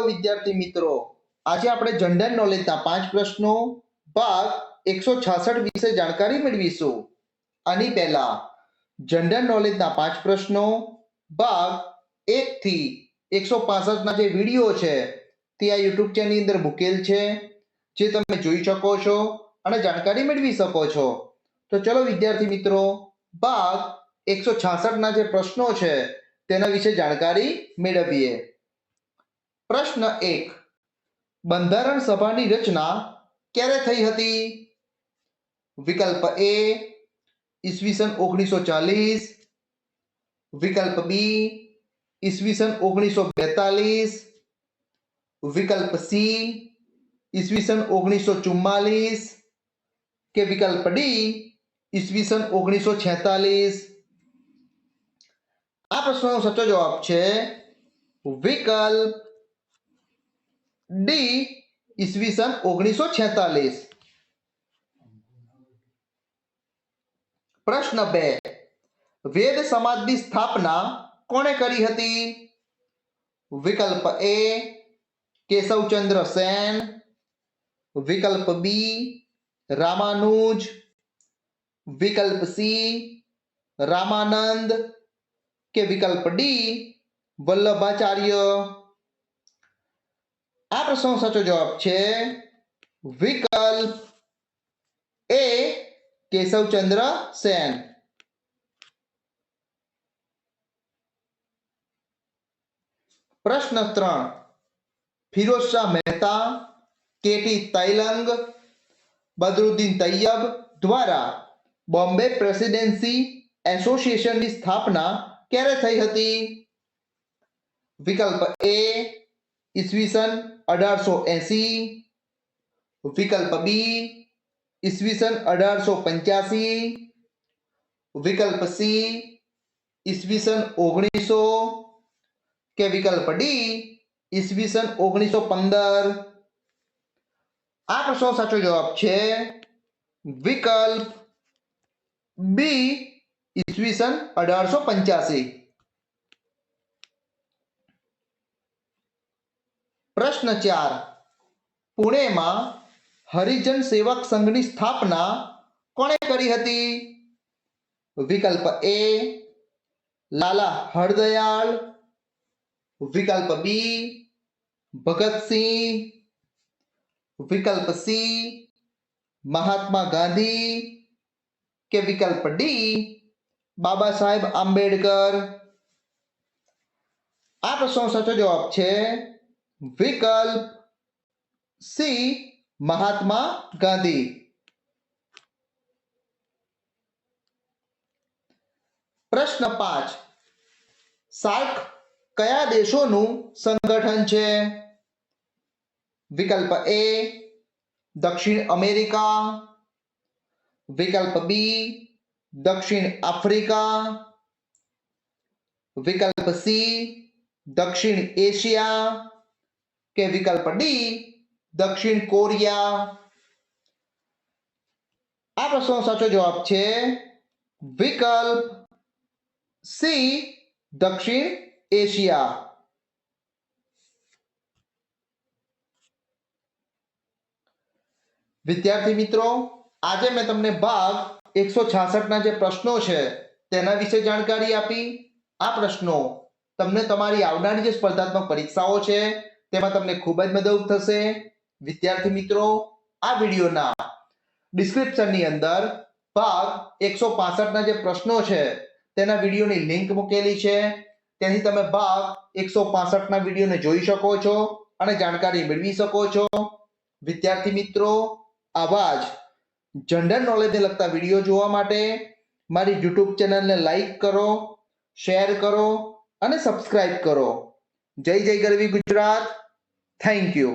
વિદ્યાર્થી મિત્રો, આજે આપણે જનરલ નોલેજના 5 પ્રશ્નો ભાગ 166 વિશે જાણકારી મેળવીશું. આની પહેલા જનરલ નોલેજના 5 પ્રશ્નો ભાગ 1 થી 165 ના જે વિડિયો છે તે આ YouTube ચેનલની અંદર મૂકેલ છે, જે તમે જોઈ શકો છો અને જાણકારી મેળવી શકો છો. તો ચલો વિદ્યાર્થી મિત્રો, ભાગ 166 ના જે પ્રશ્નો છે તેના વિશે જાણકારી મેળવીએ. પ્રશ્ન 1. બંધારણ સભાની રચના ક્યારે થઈ હતી? વિકલ્પ એ ઈસવીસન 1940, વિકલ્પ બી ઈસવીસન 1942, વિકલ્પ સી ઈસવીસન 1944 કે વિકલ્પ ડી ઈસવીસન 1946. આ પ્રશ્નનો સાચો જવાબ છે વિકલ્પ ડી ઈસવીસન 1946. પ્રશ્ન 2. વેદ સમાજની સ્થાપના કોણે કરી હતી? વિકલ્પ એ કેશવચંદ્ર સેન, વિકલ્પ બી રામાનુજ, વિકલ્પ સી રામાનંદ કે વિકલ્પ ડી વલ્લભાચાર્ય. આ પ્રશ્નનો સાચો જવાબ છે વિકલ્પ એ કેશવચંદ્ર સેન. પ્રશ્ન 3. ફિરોઝ શાહ મહેતા, કેટી તૈલંગ, બદરુદ્દીન તૈયબ દ્વારા બોમ્બે પ્રેસિડેન્સી એસોસિએશનની સ્થાપના ક્યારે થઈ હતી? વિકલ્પ એ ઈસવીસન 1880, વિકલ્પ બી ઈસવીસન 1885, વિકલ્પ સી ઈસવીસન 1900 કે વિકલ્પ ડી ઈસવીસન 1915. આ પ્રશ્નનો સાચો જવાબ છે વિકલ્પ બી ઈસવીસન 1885. પ્રશ્ન 4. પુણેમાં હરિજન સેવક સંઘની સ્થાપના કોણે કરી હતી? વિકલ્પ એ લાલા હરદયાળ, વિકલ્પ બી ભગતસિંહ, વિકલ્પ સી મહાત્મા ગાંધી કે વિકલ્પ ડી બાબા સાહેબ આંબેડકર. આ પ્રશ્નનો સાચો જવાબ છે વિકલ્પ સી મહાત્મા ગાંધી. પ્રશ્ન 5. સાર્ક કયા દેશોનું સંગઠન છે? વિકલ્પ એ દક્ષિણ અમેરિકા, વિકલ્પ બી દક્ષિણ આફ્રિકા, વિકલ્પ સી દક્ષિણ એશિયા કે વિકલ્પ ડી દક્ષિણ કોરિયા. આ પ્રશ્નનો સાચો જવાબ છે વિકલ્પ સી દક્ષિણ એશિયા. વિદ્યાર્થી મિત્રો, આજે મેં તમને ભાગ 166 ના જે પ્રશ્નો છે તેના વિશે જાણકારી આપી. આ પ્રશ્નો તમને તમારી આવનારી જે સ્પર્ધાત્મક પરીક્ષાઓ છે તેમાં તમને ખૂબ જ મદદ થશે. વિદ્યાર્થી મિત્રો, આ વિડીયોના ડિસ્ક્રિપ્શનની અંદર ભાગ 165 ના જે પ્રશ્નો છે તેના વિડીયોની લિંક મૂકેલી છે, ત્યાંથી તમે ભાગ 165 ના વિડીયોને જોઈ શકો છો અને જાણકારી મેળવી શકો છો. વિદ્યાર્થી મિત્રો, આવા જ જનરલ નોલેજને લગતા વિડીયો જોવા માટે મારી YouTube ચેનલને લાઈક કરો, શેર કરો અને સબસ્ક્રાઇબ કરો. જય જય ગરવી ગુજરાત. Thank you.